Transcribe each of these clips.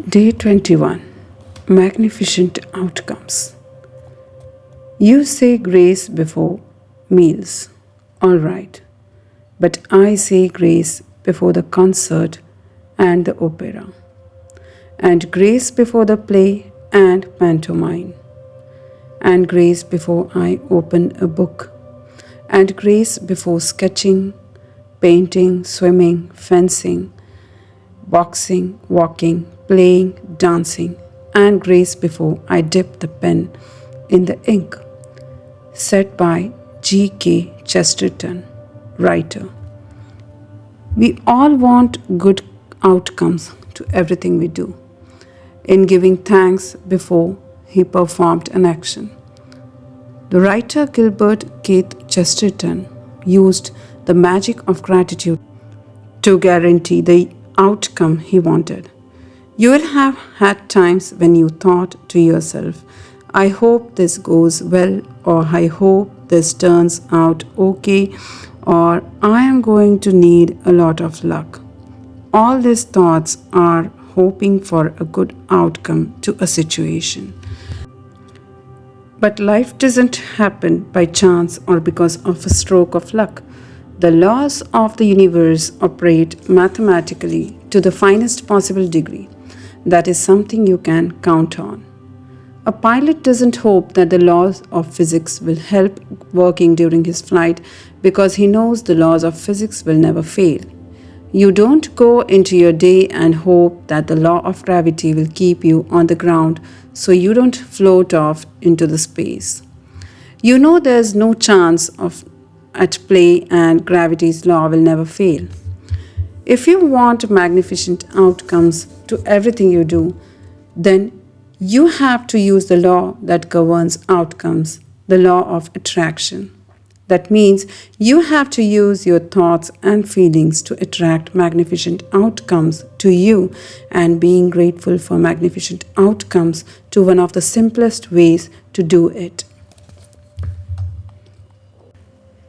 Day 21. Magnificent Outcomes. You say grace before meals. All right. But I say grace before the concert and the opera, and grace before the play and pantomime, and grace before I open a book, and grace before sketching, painting, swimming, fencing, boxing, walking, playing, dancing, and grace before I dip the pen in the ink. Said by G.K. Chesterton, writer. We all want good outcomes to everything we do, in giving thanks before he performed an action. The writer Gilbert Keith Chesterton used the magic of gratitude to guarantee the outcome he wanted. You will have had times when you thought to yourself, I hope this goes well, or I hope this turns out okay, or I am going to need a lot of luck. All these thoughts are hoping for a good outcome to a situation. But life doesn't happen by chance or because of a stroke of luck. The laws of the universe operate mathematically to the finest possible degree. That is something you can count on. A pilot doesn't hope that the laws of physics will help working during his flight because he knows the laws of physics will never fail. You don't go into your day and hope that the law of gravity will keep you on the ground so you don't float off into the space. You know there's no chance of at play and gravity's law will never fail. If you want magnificent outcomes to everything you do, then you have to use the law that governs outcomes, the law of attraction. That means you have to use your thoughts and feelings to attract magnificent outcomes to you, and being grateful for magnificent outcomes to one of the simplest ways to do it.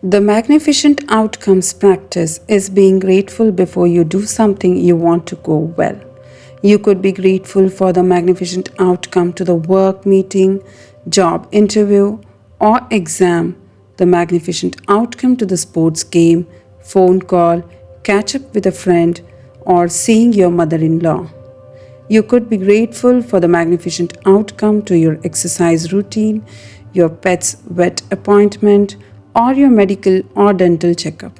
The magnificent outcomes practice is being grateful before you do something you want to go well. You could be grateful for the magnificent outcome to the work meeting, job interview, or exam, the magnificent outcome to the sports game, phone call, catch up with a friend, or seeing your mother-in-law. You could be grateful for the magnificent outcome to your exercise routine, your pet's vet appointment, or your medical or dental checkup.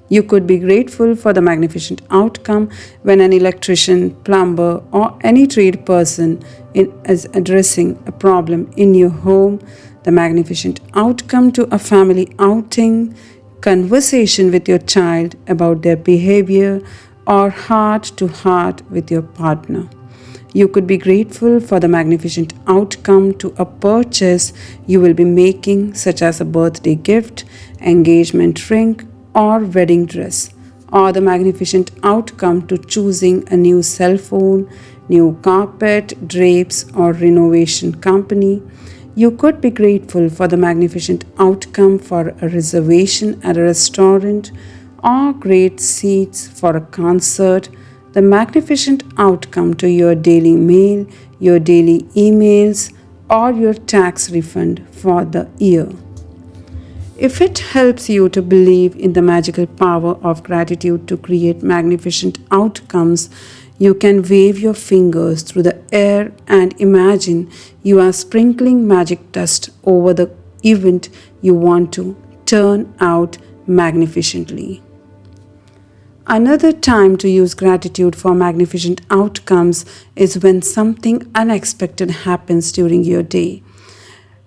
You could be grateful for the magnificent outcome when an electrician, plumber, or any trade person is addressing a problem in your home, the magnificent outcome to a family outing, conversation with your child about their behavior, or heart to heart with your partner. You could be grateful for the magnificent outcome to a purchase you will be making, such as a birthday gift, engagement ring, or wedding dress, or the magnificent outcome to choosing a new cell phone, new carpet, drapes, or renovation company. You could be grateful for the magnificent outcome for a reservation at a restaurant, or great seats for a concert, the magnificent outcome to your daily mail, your daily emails, or your tax refund for the year. If it helps you to believe in the magical power of gratitude to create magnificent outcomes, you can wave your fingers through the air and imagine you are sprinkling magic dust over the event you want to turn out magnificently. Another time to use gratitude for magnificent outcomes is when something unexpected happens during your day.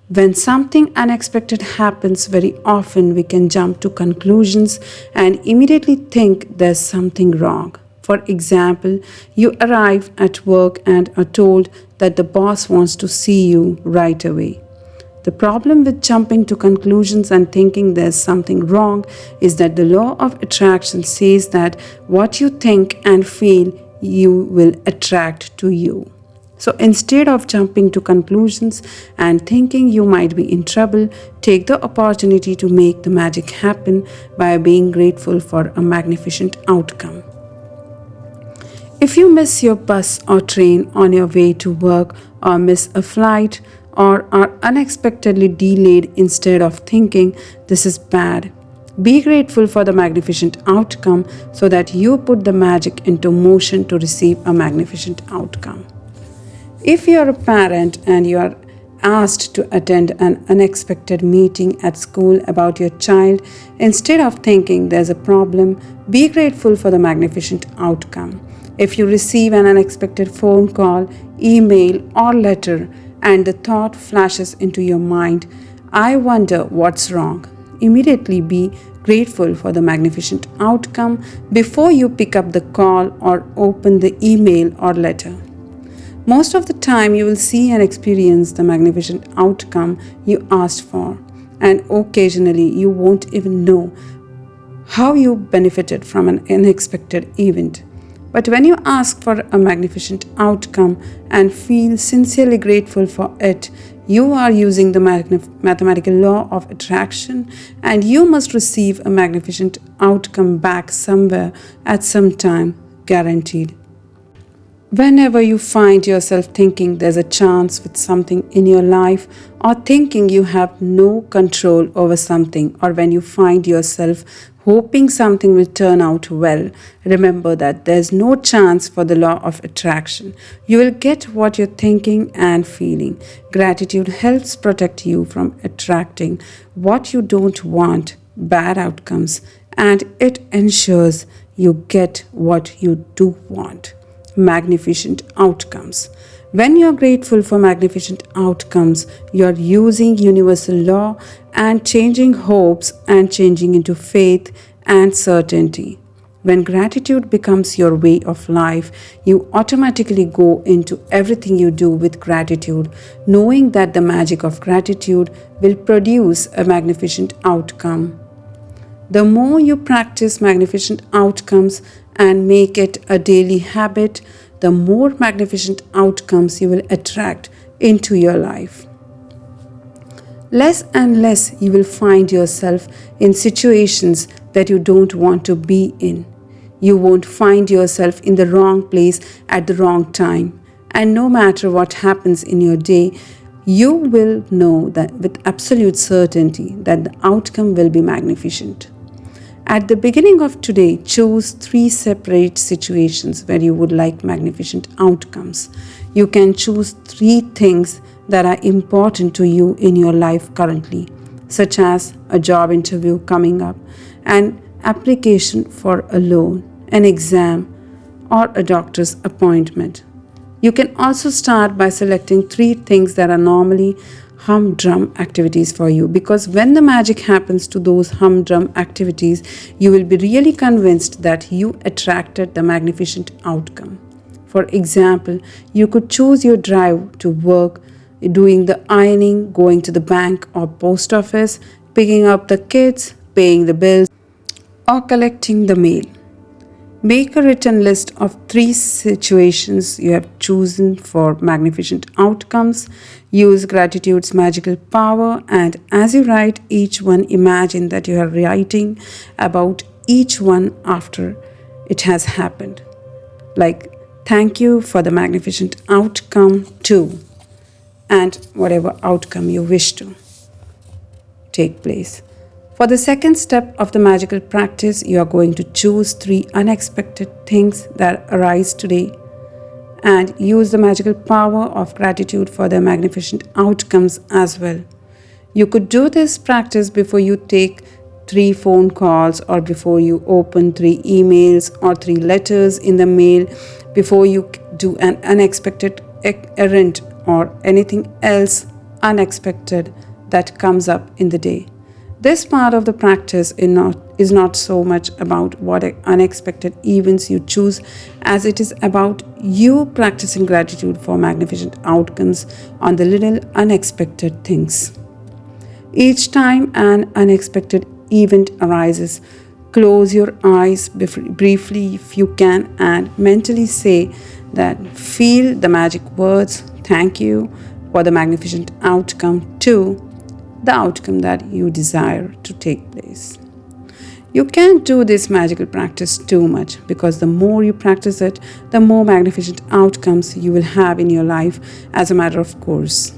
When something unexpected happens, very often we can jump to conclusions and immediately think there's something wrong. For example, you arrive at work and are told that the boss wants to see you right away. The problem with jumping to conclusions and thinking there's something wrong is that the law of attraction says that what you think and feel you will attract to you. So instead of jumping to conclusions and thinking you might be in trouble, take the opportunity to make the magic happen by being grateful for a magnificent outcome. If you miss your bus or train on your way to work, or miss a flight, or are unexpectedly delayed instead of thinking this is bad, be grateful for the magnificent outcome so that you put the magic into motion to receive a magnificent outcome. If you are a parent and you are asked to attend an unexpected meeting at school about your child, instead of thinking there's a problem, be grateful for the magnificent outcome. If you receive an unexpected phone call, email, or letter, and the thought flashes into your mind, I wonder what's wrong, immediately be grateful for the magnificent outcome before you pick up the call or open the email or letter. Most of the time, you will see and experience the magnificent outcome you asked for, and occasionally, you won't even know how you benefited from an unexpected event. But when you ask for a magnificent outcome and feel sincerely grateful for it, you are using the mathematical law of attraction, and you must receive a magnificent outcome back somewhere at some time, guaranteed. Whenever you find yourself thinking there's a chance with something in your life, or thinking you have no control over something, or when you find yourself hoping something will turn out well, remember that there's no chance for the law of attraction. You will get what you're thinking and feeling. Gratitude helps protect you from attracting what you don't want, bad outcomes, and it ensures you get what you do want. Magnificent outcomes. When you're grateful for magnificent outcomes, you're using universal law and changing hopes and changing into faith and certainty. When gratitude becomes your way of life, you automatically go into everything you do with gratitude, knowing that the magic of gratitude will produce a magnificent outcome. The more you practice magnificent outcomes and make it a daily habit, the more magnificent outcomes you will attract into your life. Less and less you will find yourself in situations that you don't want to be in. You won't find yourself in the wrong place at the wrong time. And no matter what happens in your day, you will know that with absolute certainty that the outcome will be magnificent. At the beginning of today, choose 3 separate situations where you would like magnificent outcomes. You can choose 3 things that are important to you in your life currently, such as a job interview coming up, an application for a loan, an exam, or a doctor's appointment. You can also start by selecting 3 things that are normally humdrum activities for you, because when the magic happens to those humdrum activities, you will be really convinced that you attracted the magnificent outcome. For example, you could choose your drive to work, doing the ironing, going to the bank or post office, picking up the kids, paying the bills, or collecting the mail. Make a written list of 3 situations you have chosen for magnificent outcomes. Use gratitude's magical power, and as you write each one, imagine that you are writing about each one after it has happened. Like, thank you for the magnificent outcome too, and whatever outcome you wish to take place. For the second step of the magical practice, you are going to choose 3 unexpected things that arise today and use the magical power of gratitude for their magnificent outcomes as well. You could do this practice before you take 3 phone calls, or before you open 3 emails or 3 letters in the mail, before you do an unexpected errand or anything else unexpected that comes up in the day. This part of the practice is not so much about what unexpected events you choose, as it is about you practicing gratitude for magnificent outcomes on the little unexpected things. Each time an unexpected event arises, close your eyes briefly if you can and mentally say that feel the magic words, thank you for the magnificent outcome too, the outcome that you desire to take place. You can't do this magical practice too much because the more you practice it, the more magnificent outcomes you will have in your life as a matter of course.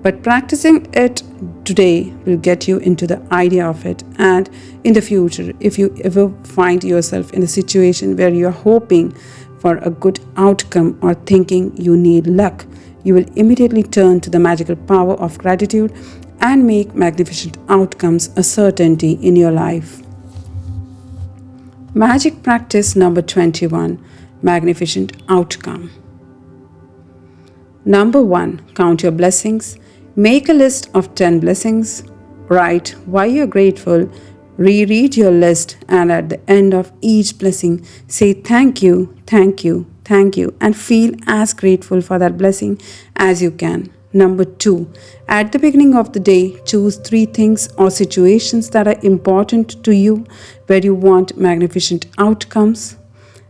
But practicing it today will get you into the idea of it, and in the future, if you ever find yourself in a situation where you are hoping for a good outcome or thinking you need luck, you will immediately turn to the magical power of gratitude and make magnificent outcomes a certainty in your life. Magic practice number 21, Magnificent Outcome. Number 1, count your blessings. Make a list of 10 blessings. Write why you're grateful. Reread your list, and at the end of each blessing, say thank you, thank you, thank you, and feel as grateful for that blessing as you can. Number 2, at the beginning of the day, choose 3 things or situations that are important to you where you want magnificent outcomes.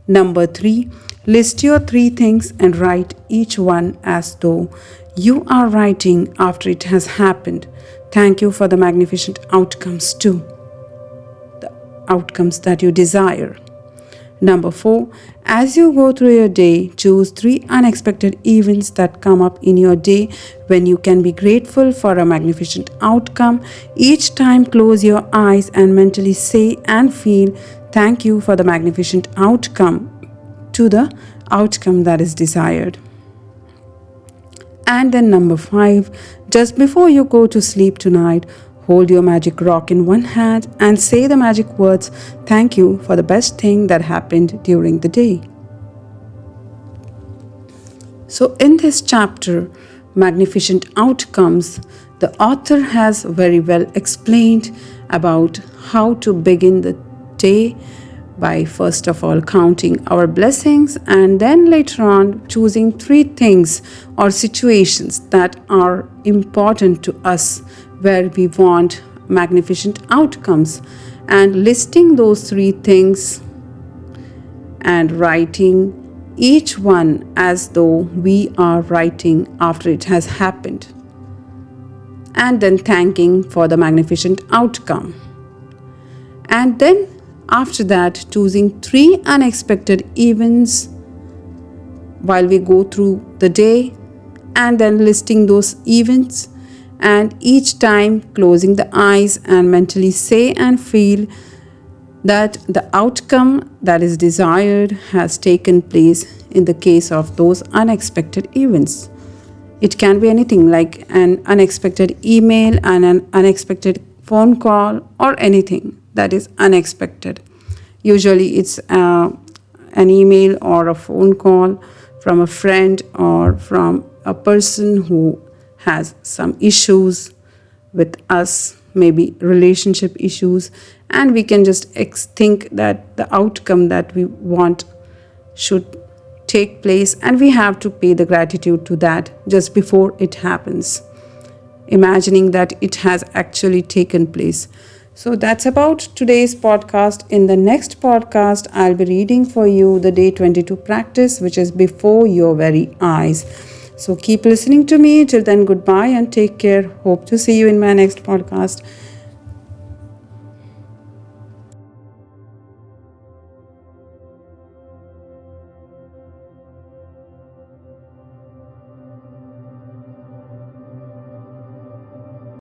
Number 3, list your 3 things and write each one as though you are writing after it has happened. Thank you for the magnificent outcomes too, the outcomes that you desire. Number 4, as you go through your day, choose 3 unexpected events that come up in your day when you can be grateful for a magnificent outcome. Each time, close your eyes and mentally say and feel thank you for the magnificent outcome to the outcome that is desired. And then number 5, just before you go to sleep tonight, hold your magic rock in one hand and say the magic words, thank you for the best thing that happened during the day. So in this chapter, Magnificent Outcomes, the author has very well explained about how to begin the day by first of all counting our blessings, and then later on choosing 3 things or situations that are important to us where we want magnificent outcomes, and listing those 3 things and writing each one as though we are writing after it has happened, and then thanking for the magnificent outcome. And then after that, choosing 3 unexpected events while we go through the day, and then listing those events, and each time closing the eyes and mentally say and feel that the outcome that is desired has taken place in the case of those unexpected events. It can be anything like an unexpected email and an unexpected phone call or anything that is unexpected. Usually it's an email or a phone call from a friend or from a person who has some issues with us, maybe relationship issues, and we can just think that the outcome that we want should take place, and we have to pay the gratitude to that just before it happens, imagining that it has actually taken place. So that's about today's podcast. In the next podcast, I'll be reading for you the day 22 practice, which is before your very eyes. So keep listening to me. Till then, goodbye and take care. Hope to see you in my next podcast.